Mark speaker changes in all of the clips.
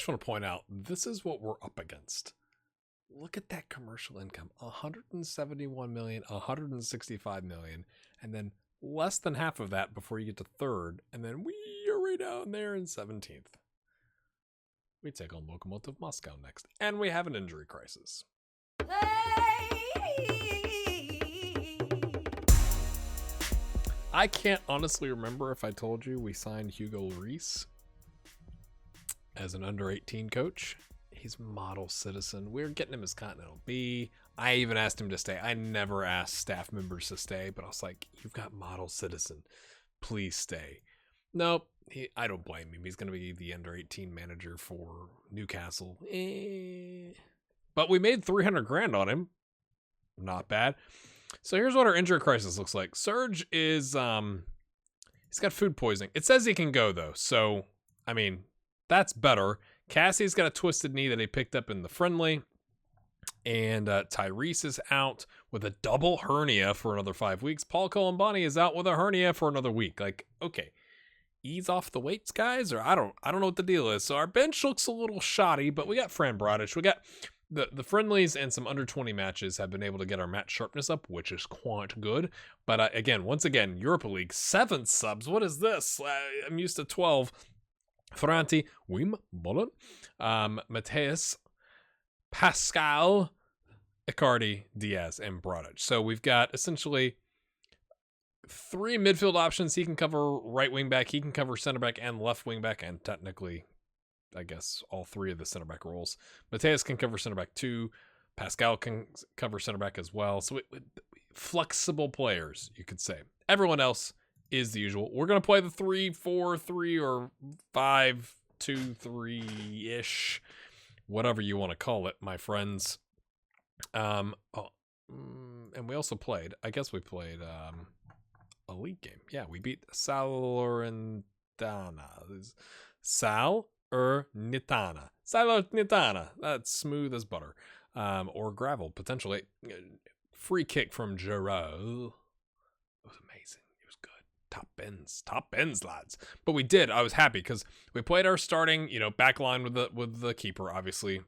Speaker 1: just want to point out, this is what we're up against. Look at that commercial income, 171 million, 165 million, and then less than half of that before you get to third, and then we are right down there in 17th. We take on Lokomotiv Moscow next, and we have an injury crisis. I can't honestly remember if I told you we signed Hugo Lloris as an under-18 coach. He's model citizen. We're getting him as Continental B. I even asked him to stay. I never asked staff members to stay, but I was like, you've got model citizen. Please stay. Nope. I don't blame him. He's going to be the under-18 manager for Newcastle. But we made 300 grand on him. Not bad. So here's what our injury crisis looks like. Serge is, he's got food poisoning. It says he can go, though. So, I mean, that's better. Cassie's got a twisted knee that he picked up in the friendly. And Tyrese is out with a double hernia for another 5 weeks. Paul Colombani is out with a hernia for another week. Like, okay, ease off the weights, guys, or I don't know what the deal is. So our bench looks a little shoddy, but we got Fran Bradish. We got the friendlies and some under 20 matches have been able to get our match sharpness up, which is quite good. But once again, Europa League, 7 subs. What is this? I'm used to 12. Franti, Wim, Bolon, Mateus, Pascal, Icardi, Diaz, and Bradic. So we've got essentially 3 midfield options. He can cover right wing back, he can cover center back and left wing back, and technically, I guess, all 3 of the center back roles. Mateus can cover center back too. Pascal can cover center back as well. So flexible players, you could say. Everyone else is the usual. We're going to play the 3-4-3 or 5-2-3-ish, whatever you want to call it, my friends. And we also played, I guess we played a league game. Yeah, we beat Salernitana. Salernitana. That's smooth as butter. Or gravel, potentially. Free kick from Giroud. It was amazing. It was good. Top bins, lads. But we did. I was happy because we played our starting, back line with the keeper, obviously.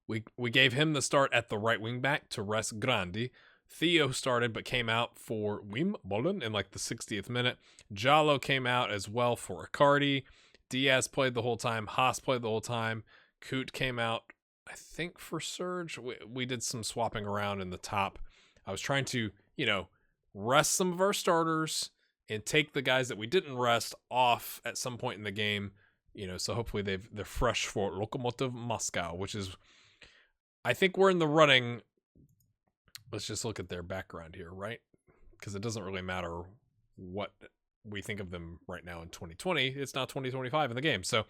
Speaker 1: We gave him the start at the right wing back to rest Grandi. Theo started but came out for Wim Bollen in like the 60th minute. Jallo came out as well for Icardi. Diaz played the whole time. Haas played the whole time. Coot came out, I think, for Serge. We did some swapping around in the top. I was trying to, rest some of our starters and take the guys that we didn't rest off at some point in the game. So hopefully they're fresh for Lokomotiv Moscow, which is, I think we're in the running. Let's just look at their background here, right? Because it doesn't really matter what we think of them right now in 2020. It's now 2025 in the game. So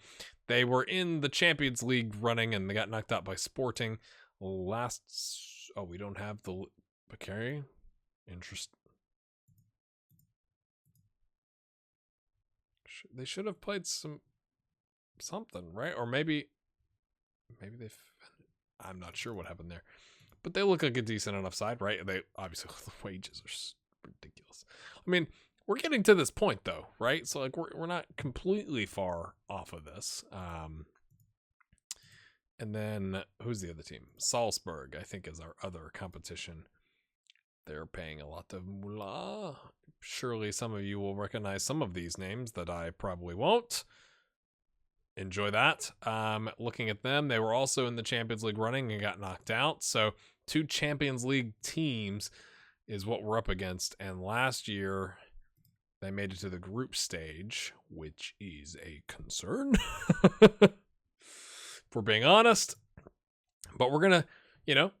Speaker 1: they were in the Champions League running and they got knocked out by Sporting we don't have the Bakary. Interesting. They should have played something, right? Or maybe I'm not sure what happened there. But they look like a decent enough side, right? They obviously, the wages are ridiculous. I mean, we're getting to this point though, right? So like we're not completely far off of this. And then who's the other team? Salzburg, I think, is our other competition. They're paying a lot of moolah. Surely some of you will recognize some of these names that I probably won't. Enjoy that. Looking at them, they were also in the Champions League running and got knocked out. So 2 Champions League teams is what we're up against. And last year, they made it to the group stage, which is a concern, if we're being honest. But we're going to,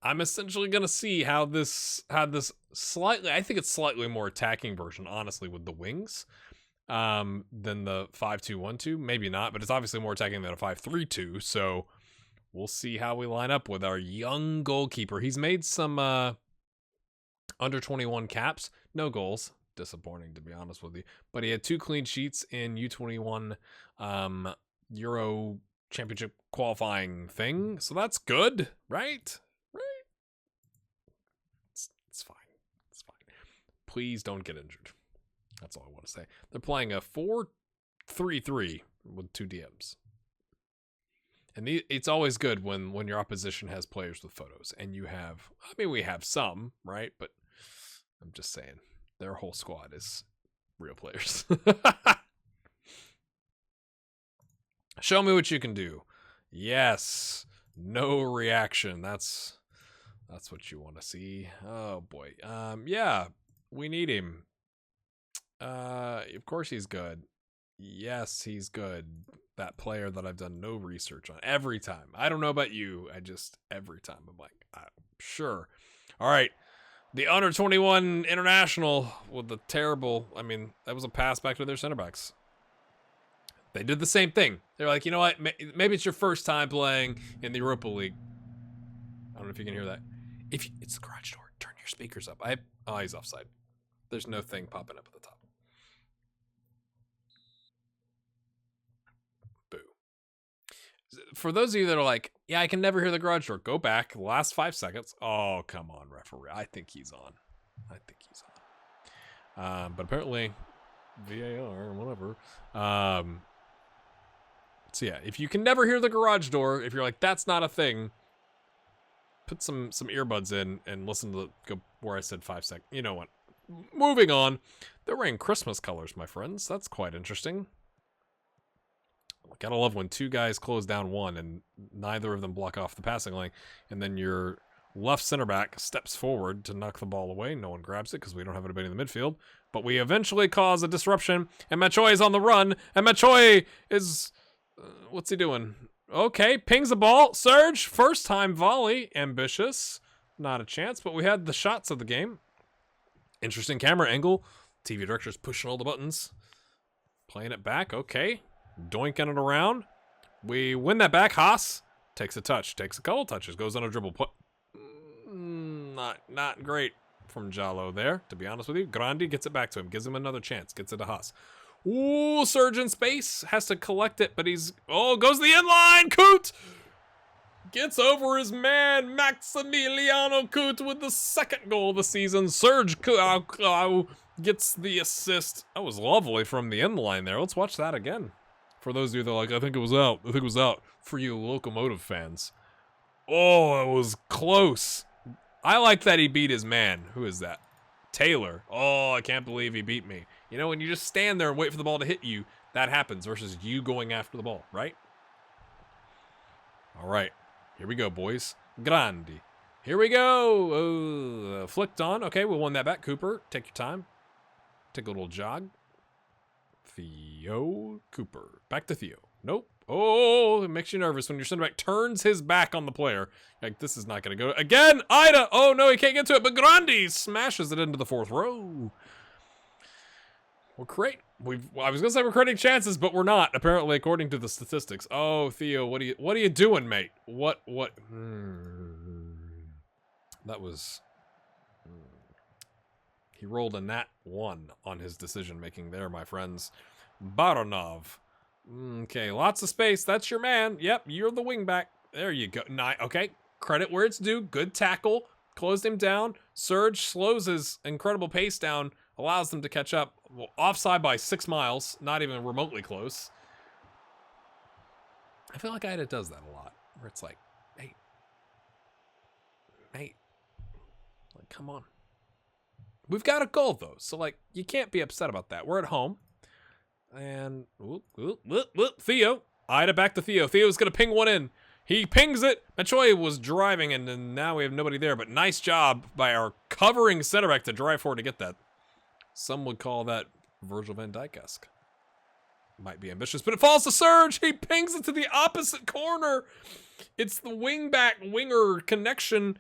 Speaker 1: I'm essentially going to see how this slightly, I think it's slightly more attacking version, honestly, with the wings. Than the 5-2-1-2, maybe not, but it's obviously more attacking than a 5-3-2. So we'll see how we line up with our young goalkeeper. He's made some under 21 caps, no goals. Disappointing, to be honest with you. But he had 2 clean sheets in U21 Euro Championship qualifying thing. So that's good, right? It's fine. It's fine. Please don't get injured. That's all I want to say. They're playing a 4-3-3 with 2 DMs. And it's always good when your opposition has players with photos, and you have. I mean, we have some, right? But I'm just saying, their whole squad is real players. Show me what you can do. Yes. No reaction. That's what you want to see. Oh boy. Yeah, we need him. Of course he's good. Yes, he's good. That player that I've done no research on every time. I don't know about you. Every time I'm like, sure. All right. The under 21 international with the terrible, I mean, that was a pass back to their center backs. They did the same thing. They're like, you know what? Maybe it's your first time playing in the Europa League. I don't know if you can hear that. It's the garage door. Turn your speakers up. Oh, he's offside. There's no thing popping up at the top. Boo. For those of you that are like, yeah, I can never hear the garage door, go back. The last 5 seconds. Oh, come on, referee. I think he's on. But apparently, VAR, whatever. So yeah, if you can never hear the garage door, if you're like, that's not a thing, put some earbuds in and listen to go where I said 5 seconds. You know what? Moving on. They're wearing Christmas colors, my friends. That's quite interesting. Gotta love when two guys close down one and neither of them block off the passing lane, and then your left center back steps forward to knock the ball away. No one grabs it because we don't have anybody in the midfield. But we eventually cause a disruption, and Machoy is on the run, and Machoy is... what's he doing? Okay, pings the ball. Surge, first time volley. Ambitious. Not a chance, but we had the shots of the game. Interesting camera angle. TV director's pushing all the buttons. Playing it back, okay. Doinking it around. We win that back. Haas takes a touch. Takes a couple touches. Goes on a dribble. Not great from Jallo there, to be honest with you. Grandi gets it back to him. Gives him another chance. Gets it to Haas. Ooh, surge in space. Has to collect it, but he's... oh, goes the inline. Coot gets over his man, Maximiliano Coot, with the second goal of the season. Surge gets the assist. That was lovely from the inline there. Let's watch that again. For those of you that are like, I think it was out. I think it was out. For you Lokomotiv fans. Oh, it was close. I like that he beat his man. Who is that? Taylor. Oh, I can't believe he beat me. You know, when you just stand there and wait for the ball to hit you, that happens versus you going after the ball, right? All right. Here we go, boys. Grandi. Here we go. Flicked on. Okay, we won that back. Cooper, take your time. Take a little jog. Theo Cooper. Back to Theo. Nope. Oh, it makes you nervous when your center back turns his back on the player. Like, this is not going to go. Again, Ida. Oh, no, he can't get to it. But Grandi smashes it into the fourth row. We're great. I was going to say we're creating chances, but we're not, apparently, according to the statistics. Oh, Theo, what are you doing, mate? What? That was... He rolled a nat 1 on his decision-making there, my friends. Baronov. Okay, lots of space. That's your man. Yep, you're the wingback. There you go. Okay, credit where it's due. Good tackle. Closed him down. Surge slows his incredible pace down. Allows them to catch up. Well, offside by 6 miles. Not even remotely close. I feel like Ida does that a lot. Where it's like, hey. Like, come on. We've got a goal, though. So, like, you can't be upset about that. We're at home. And, Theo. Ida back to Theo. Theo's going to ping one in. He pings it. Machoy was driving, and then now we have nobody there. But nice job by our covering center back to drive forward to get that. Some would call that Virgil van Dijk-esque. Might be ambitious, but it falls to Surge. He pings it to the opposite corner. It's the winger connection.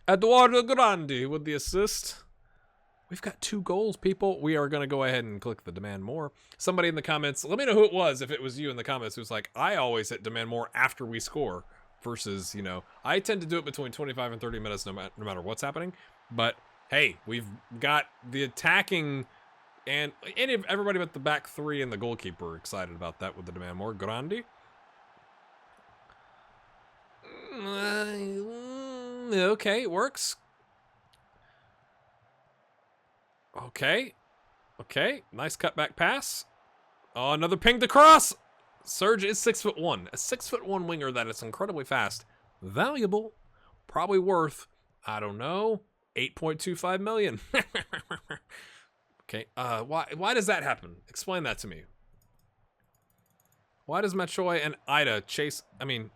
Speaker 1: Eduardo Grandi with the assist. We've got 2 goals, people. We are going to go ahead and click the demand more. Somebody in the comments, let me know who it was, if it was you in the comments, who's like, I always hit demand more after we score versus, you know, I tend to do it between 25 and 30 minutes no matter what's happening. But, hey, we've got the attacking and everybody but the back 3 and the goalkeeper excited about that with the demand more. Grandi. Okay, it works. Okay. Nice cutback pass. Oh, another ping to cross. Serge is 6'1". A 6'1" winger that is incredibly fast. Valuable. Probably worth, I don't know, 8.25 million. Okay, why does that happen? Explain that to me. Why does Machoy and Ida chase? I mean,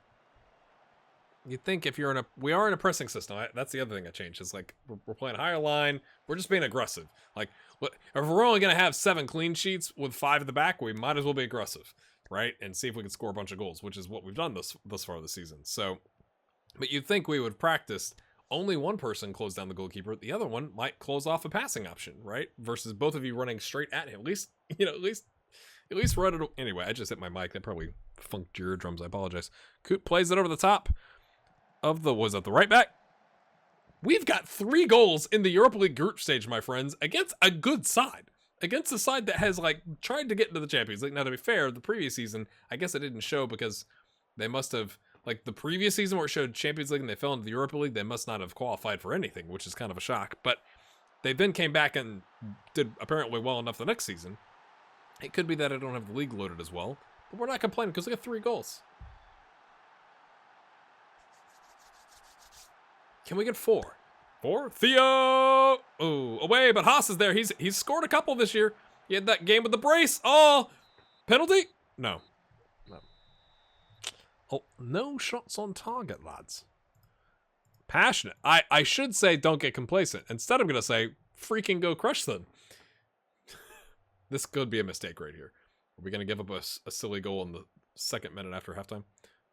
Speaker 1: you'd think if you're in a, we are in a pressing system. That's the other thing that changed. Is like we're playing higher line. We're just being aggressive. Like, if we're only gonna have 7 clean sheets with 5 at the back, we might as well be aggressive, right? And see if we can score a bunch of goals, which is what we've done thus far this season. So, but you'd think we would practice. Only one person close down the goalkeeper. The other one might close off a passing option, right? Versus both of you running straight at him. At least run it. Anyway, I just hit my mic. That probably funked your eardrums. I apologize. Coot plays it over the top of the, was that the right back? We've got 3 goals in the Europa League group stage, my friends, against a good side. Against a side that has, like, tried to get into the Champions League. Now, to be fair, the previous season, I guess it didn't show because they must have, like, the previous season where it showed Champions League and they fell into the Europa League, they must not have qualified for anything, which is kind of a shock. But they then came back and did apparently well enough the next season. It could be that I don't have the league loaded as well, but we're not complaining because we got 3 goals. Can we get 4? 4? Theo! Oh, away, but Haas is there. He's scored a couple this year. He had that game with the brace. Oh, penalty? No. Oh, no shots on target, lads. Passionate. I should say don't get complacent. Instead, I'm going to say freaking go crush them. This could be a mistake right here. Are we going to give up a silly goal in the 2nd minute after halftime?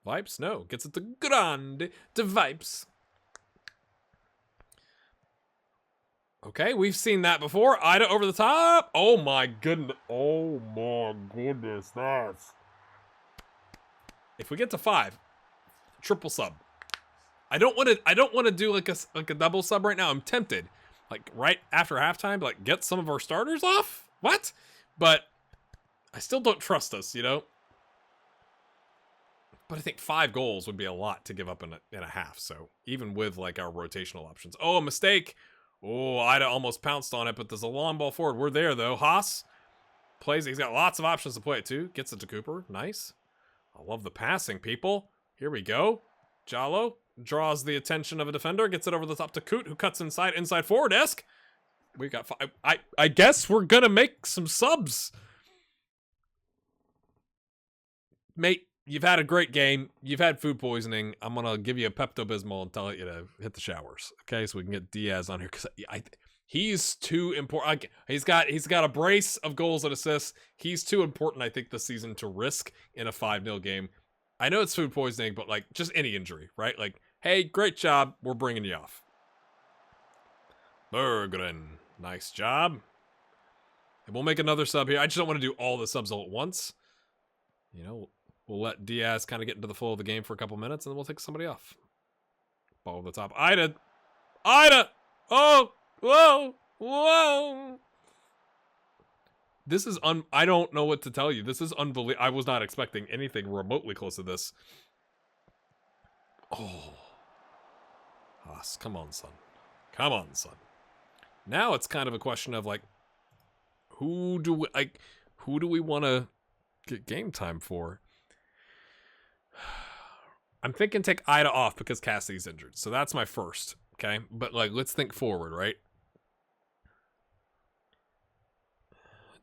Speaker 1: Vipes? No. Gets it to Grande. To Vipes. Okay, we've seen that before. Ida over the top. Oh my goodness. Oh my goodness. That's... If we get to 5, triple sub. I don't want to do like a double sub right now. I'm tempted. Like right after halftime, like get some of our starters off. What? But I still don't trust us, you know? But I think 5 goals would be a lot to give up in a half. So even with like our rotational options. Oh, a mistake. Oh, Ida almost pounced on it, but there's a long ball forward. We're there though. Haas plays. He's got lots of options to play it too. Gets it to Cooper. Nice. I love the passing, people. Here we go. Jallo draws the attention of a defender. Gets it over the top to Coot, who cuts inside forward desk. We got 5. I guess we're gonna make some subs. Mate, you've had a great game. You've had food poisoning. I'm gonna give you a Pepto-Bismol and tell you to hit the showers, okay? So we can get Diaz on here because he's too important. He's got a brace of goals and assists. He's too important, I think, this season to risk in a 5-0 game. I know it's food poisoning, but like just any injury, right? Like, hey, great job. We're bringing you off. Berggren, nice job. And we'll make another sub here. I just don't want to do all the subs all at once. You know, we'll let Diaz kind of get into the flow of the game for a couple minutes, and then we'll take somebody off. Ball over the top. Ida! Oh! Whoa! This is I don't know what to tell you. This is unbelievable. I was not expecting anything remotely close to this. Oh. Haas, come on, son. Come on, son. Now it's kind of a question of like, who do we want to get game time for? I'm thinking take Ida off because Cassidy's injured. So that's my first, okay? But like, let's think forward, right?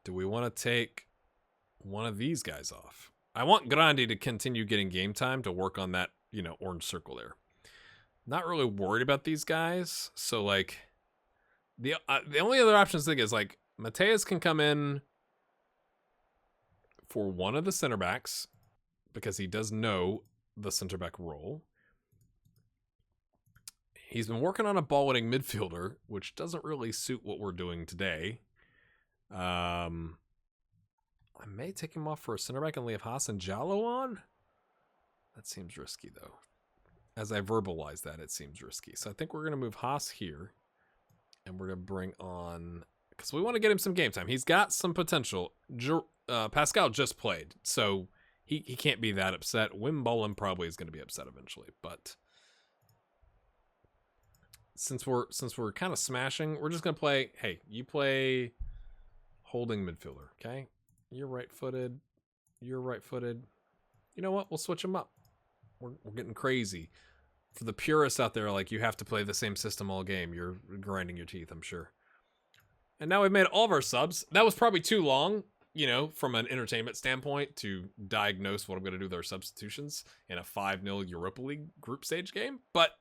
Speaker 1: Do we want to take one of these guys off? I want Grandi to continue getting game time to work on that, you know, orange circle there. Not really worried about these guys. So like, the only other options thing is like Mateus can come in for one of the center backs because he does know the center back role. He's been working on a ball-winning midfielder, which doesn't really suit what we're doing today. I may take him off for a center back and leave Haas and Jallo on. That seems risky, though. As I verbalize that, it seems risky. So I think we're going to move Haas here. And we're going to bring on... Because we want to get him some game time. He's got some potential. Pascal just played, so he can't be that upset. Wimbolin probably is going to be upset eventually, but... Since we're kind of smashing, we're just going to play... Hey, you play... holding midfielder, okay? You're right-footed. You're right-footed. you know what? We'll switch them up. We're getting crazy. For the purists out there, like, you have to play the same system all game. You're grinding your teeth, I'm sure. And now we've made all of our subs. That was probably too long, from an entertainment standpoint, to diagnose what I'm going to do with our substitutions in a 5-0 Europa League group stage game. But,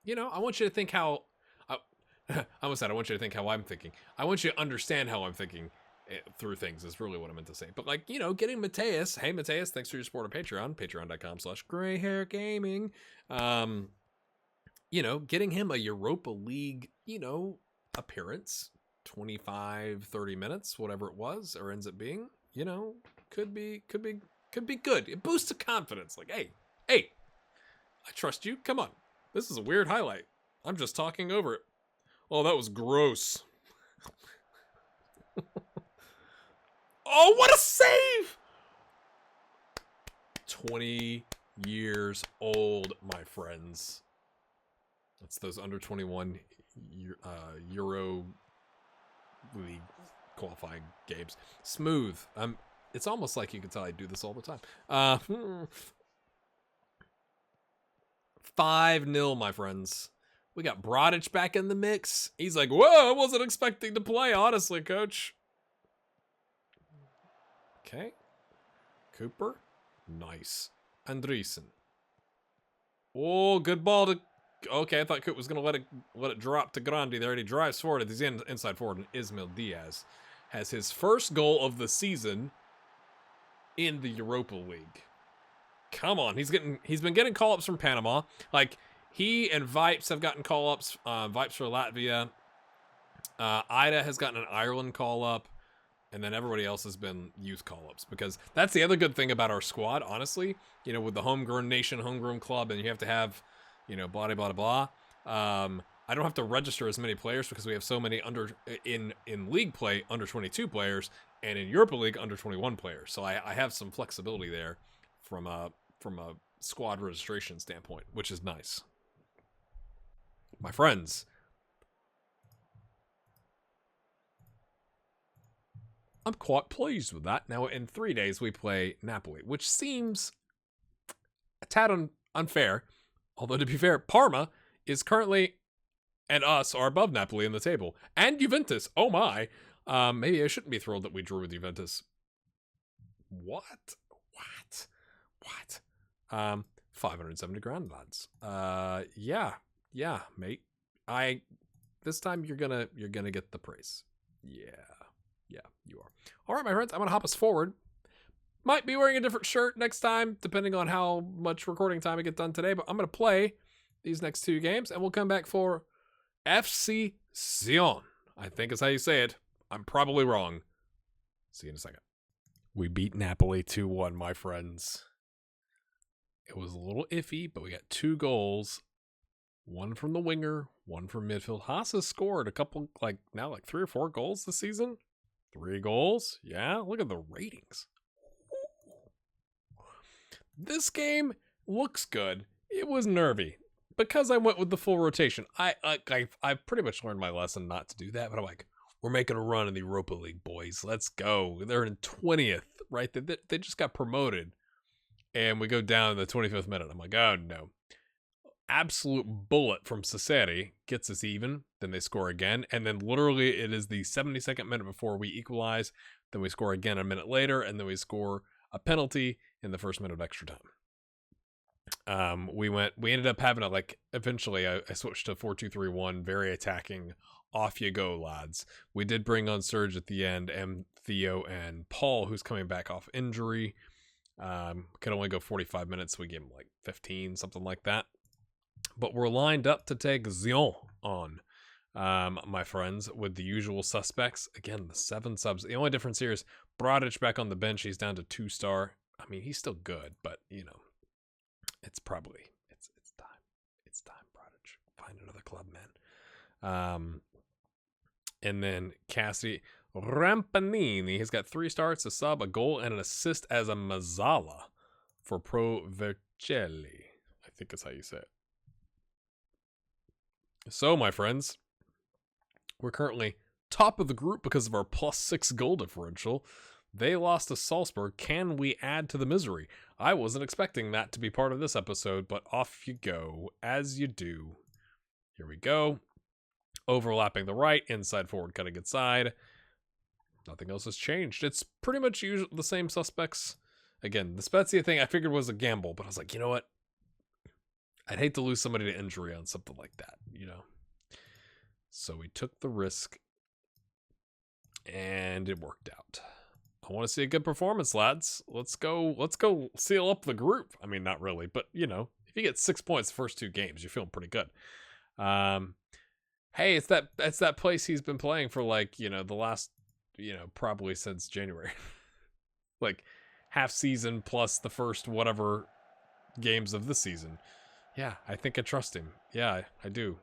Speaker 1: I want you to think how... I almost said I want you to think how I'm thinking. I want you to understand how I'm thinking through things is really what I meant to say. But, getting Mateus... Hey, Mateus, thanks for your support on Patreon. Patreon.com/grayhairgaming. Getting him a Europa League, appearance... 25, 30 minutes, whatever it was, or ends up being, could be good. It boosts the confidence. Like, hey, I trust you. Come on. This is a weird highlight. I'm just talking over it. Oh, that was gross. Oh, what a save! 20 years old, my friends. That's those under 21 Euro League qualifying games. Smooth. It's almost like you can tell I do this all the time. 5-0, my friends. We got Brodic back in the mix. He's like, whoa, I wasn't expecting to play, honestly, coach. Okay. Cooper. Nice. Andreessen. Oh, good ball to... Okay, I thought Coop was going to let it drop to Grandi there, and he drives forward at the inside forward, and Ismail Diaz has his first goal of the season in the Europa League. Come on, he's been getting call-ups from Panama. Like, he and Vipes have gotten call-ups. Vipes for Latvia. Ida has gotten an Ireland call-up, and then everybody else has been youth call-ups, because that's the other good thing about our squad, honestly. With the homegrown nation, homegrown club, and you have to have... blah, blah, blah, blah. I don't have to register as many players because we have so many in league play under 22 players, and in Europa League under 21 players. So I have some flexibility there from a squad registration standpoint, which is nice. My friends, I'm quite pleased with that. Now, in 3 days, we play Napoli, which seems a tad unfair. Although, to be fair, Parma is currently, and us, are above Napoli in the table. And Juventus, oh my. Maybe I shouldn't be thrilled that we drew with Juventus. What? 570 grand, lads. Yeah, mate. This time you're gonna get the praise. Yeah, you are. All right, my friends, I'm gonna hop us forward. Might be wearing a different shirt next time, depending on how much recording time I get done today. But I'm going to play these next 2 games, and we'll come back for FC Sion. I think is how you say it. I'm probably wrong. See you in a second. We beat Napoli 2-1, my friends. It was a little iffy, but we got 2 goals. One from the winger, one from midfield. Haas has scored a couple, like 3 or 4 goals this season. 3 goals. Yeah, look at the ratings. This game looks good. It was nervy because I went with the full rotation. I've pretty much learned my lesson not to do that, but I'm like, we're making a run in the Europa League, boys. Let's go. They're in 20th, right? They just got promoted, and we go down in the 25th minute. I'm like, oh no. Absolute bullet from Cesare gets us even. Then they score again, and then literally it is the 72nd minute before we equalize. Then we score again a minute later, and then we score a penalty in the first minute of extra time. We ended up having eventually I switched to 4-2-3-1, very attacking. Off you go, lads. We did bring on Serge at the end, and Theo and Paul, who's coming back off injury. Could only go 45 minutes, so we gave him 15, something like that. But we're lined up to take Sion on, my friends, with the usual suspects. Again, the 7 subs. The only difference here is Brodic back on the bench. He's down to 2-star. I mean, he's still good, but, it's probably, it's time. It's time, Brodic. Find another club, man. And then Cassie Rampanini has got 3 starts, a sub, a goal, and an assist as a Mazzala for Pro Vercelli. I think that's how you say it. So, my friends, we're currently top of the group because of our +6 goal differential. They lost to Salzburg. Can we add to the misery? I wasn't expecting that to be part of this episode, but off you go, as you do. Here we go. Overlapping the right, inside forward, cutting inside. Nothing else has changed. It's pretty much the same suspects. Again, the Spezia thing I figured was a gamble, but I was like, you know what? I'd hate to lose somebody to injury on something like that, you know? So we took the risk, and it worked out. I want to see a good performance, lads. Let's go seal up the group. I mean, not really, but, you know, if you get 6 points the first 2 games, you're feeling pretty good. Hey, it's that place he's been playing for, like, you know, the last, you know, probably since January. Like, half season plus the first whatever games of the season. Yeah, I think I trust him. Yeah, I do.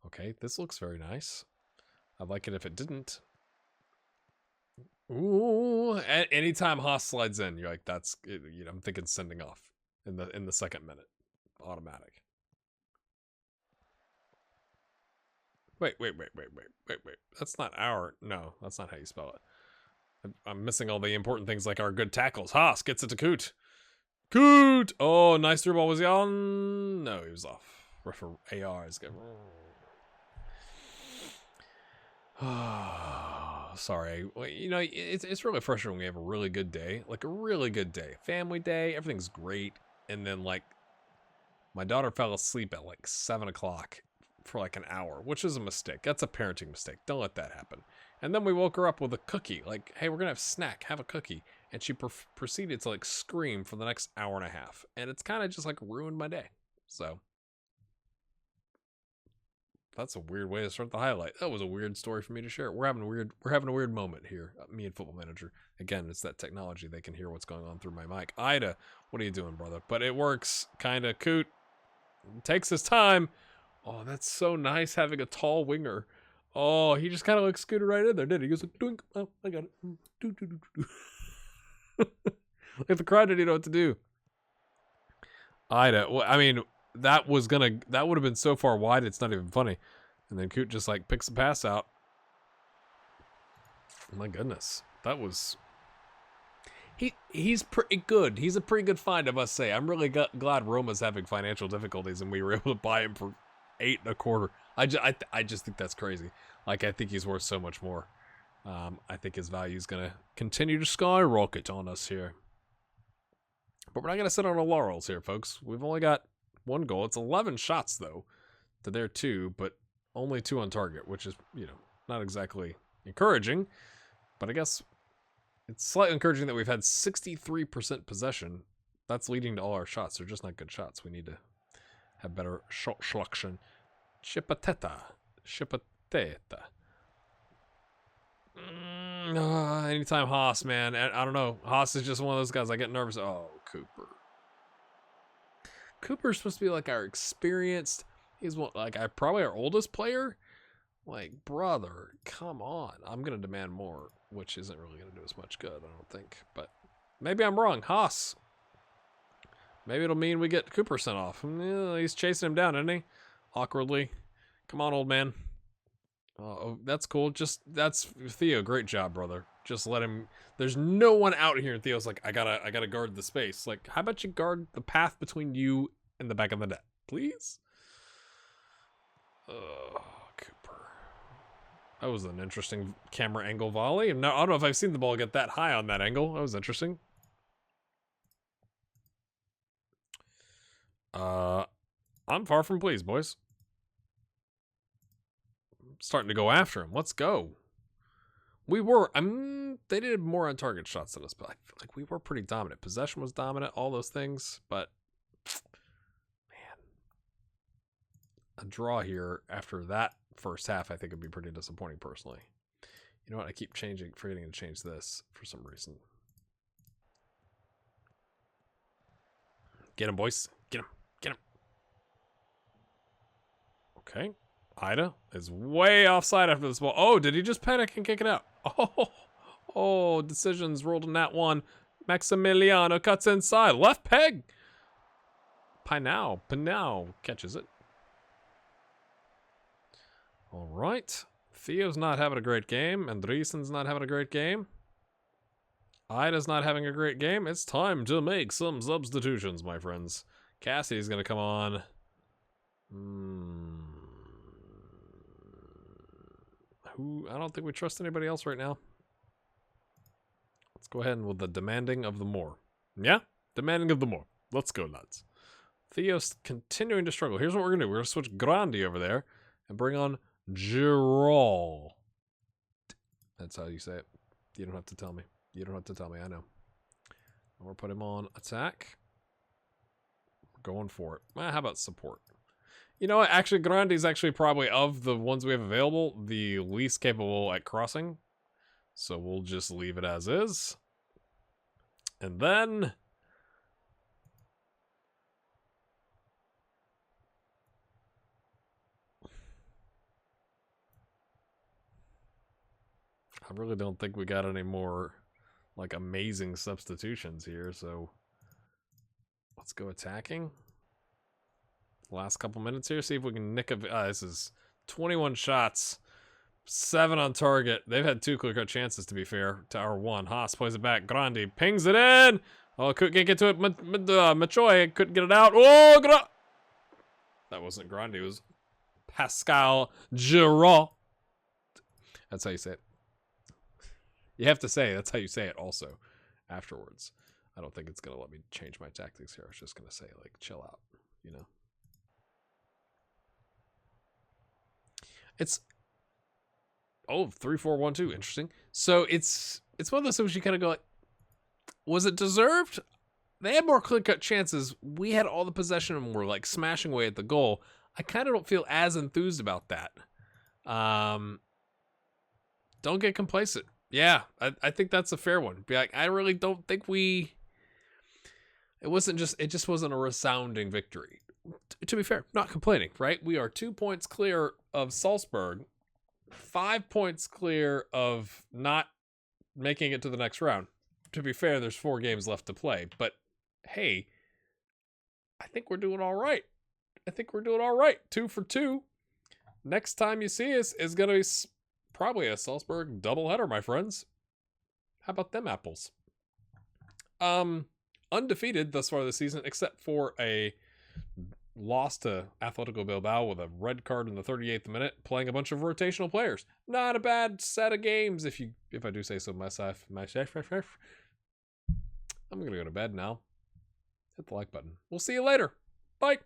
Speaker 1: Okay, this looks very nice. I'd like it if it didn't. Ooh, anytime Haas slides in, you're like, that's, you know, I'm thinking sending off in the second minute. Automatic. Wait. That's not no, that's not how you spell it. I'm missing all the important things like our good tackles. Haas gets it to Coot. Coot! Oh, nice through ball. Was he on? No, he was off. AR is good. Sorry. You know, it's really frustrating when we have a really good day. Like a really good day. Family day, everything's great. And then, like, my daughter fell asleep at like 7 o'clock for like an hour, which is a mistake. That's a parenting mistake. Don't let that happen. And then we woke her up with a cookie. Like, hey, we're going to have a snack. Have a cookie. And she proceeded to, like, scream for the next hour and a half. And it's kind of just, like, ruined my day. So that's a weird way to start the highlight. That was a weird story for me to share. We're having a weird moment here, me and Football Manager. Again, it's that technology. They can hear what's going on through my mic. Ida, what are you doing, brother? But it works. Kind of. Coot takes his time. Oh, that's so nice having a tall winger. Oh, he just kind of like scooted right in there, didn't he? He was like, doink. Oh, I got it. Like the crowd didn't know what to do. Ida, well, I mean, that would have been so far wide, it's not even funny. And then Coot just like picks the pass out. Oh my goodness. That was... He's pretty good. He's a pretty good find, I must say. I'm really glad Roma's having financial difficulties and we were able to buy him for 8.25. I just think that's crazy. Like, I think he's worth so much more. I think his value is going to continue to skyrocket on us here. But we're not going to sit on our laurels here, folks. We've only got 1 goal. It's 11 shots, though, to their 2, but only 2 on target, which is, you know, not exactly encouraging. But I guess it's slightly encouraging that we've had 63% possession. That's leading to all our shots. They're just not good shots. We need to have better shot selection. Chipateta. Anytime Haas, man. I don't know. Haas is just one of those guys I get nervous. Oh, Cooper. Cooper's supposed to be like our experienced. He's one, like, probably our oldest player. Like, brother, come on. I'm going to demand more, which isn't really going to do us much good, I don't think. But maybe I'm wrong. Haas. Maybe it'll mean we get Cooper sent off. He's chasing him down, isn't he? Awkwardly. Come on, old man. Oh, that's cool. That's Theo. Great job, brother. Just let him. There's no one out here. And Theo's like, I gotta guard the space. Like, how about you guard the path between you and the back of the net, please? Cooper. That was an interesting camera angle volley. No, I don't know if I've seen the ball get that high on that angle. That was interesting. I'm far from pleased, boys. Starting to go after him. Let's go. They did more on target shots than us, but I feel like we were pretty dominant. Possession was dominant, all those things, but man, a draw here after that first half, I think would be pretty disappointing personally. You know what? I keep forgetting to change this for some reason. Get him, boys. Get him. Okay. Ida is way offside after this ball. Oh, did he just panic and kick it out? Oh, decisions rolled in that one. Maximiliano cuts inside. Left peg. Pinau catches it. All right. Theo's not having a great game. Andreessen's not having a great game. Ida's not having a great game. It's time to make some substitutions, my friends. Cassie's going to come on. Who? I don't think we trust anybody else right now. Let's go ahead and with the demanding of the more. Yeah? Demanding of the more. Let's go, lads. Theo's continuing to struggle. Here's what we're going to do. We're going to switch Grandi over there and bring on Giral. That's how you say it. You don't have to tell me. You don't have to tell me. I know. We'll put him on attack. We're going for it. How about support? You know what? Actually, Grandi's actually probably, of the ones we have available, the least capable at crossing. So we'll just leave it as is. And then... I really don't think we got any more, like, amazing substitutions here, so... Let's go attacking. Last couple minutes here, see if we can nick a... this is 21 shots. 7 on target. They've had 2 clear-cut chances, to be fair, to our 1. Haas plays it back. Grandi pings it in! Oh, couldn't get to it. Machoy couldn't get it out. Oh, that wasn't Grandi. It was Pascal Giroux. That's how you say it. You have to say, that's how you say it also afterwards. I don't think it's going to let me change my tactics here. I was just going to say, like, chill out, you know? It's... Oh, 3-4-1-2. Interesting. So it's one of those things you kind of go like, was it deserved? They had more clear-cut chances. We had all the possession and were, like, smashing away at the goal. I kind of don't feel as enthused about that. Don't get complacent. Yeah, I think that's a fair one. Be like, I really don't think we... It just wasn't a resounding victory. To be fair, not complaining, right? We are 2 points clear of Salzburg, 5 points clear of not making it to the next round. To be fair, there's 4 games left to play, but hey, I think we're doing all right. 2 for 2. Next time you see us is going to be probably a Salzburg doubleheader, my friends. How about them apples? Undefeated thus far this season, except for a loss to Atletico Bilbao with a red card in the 38th minute, playing a bunch of rotational players. Not a bad set of games, if I do say so myself. I'm gonna go to bed now. Hit the like button. We'll see you later. Bye.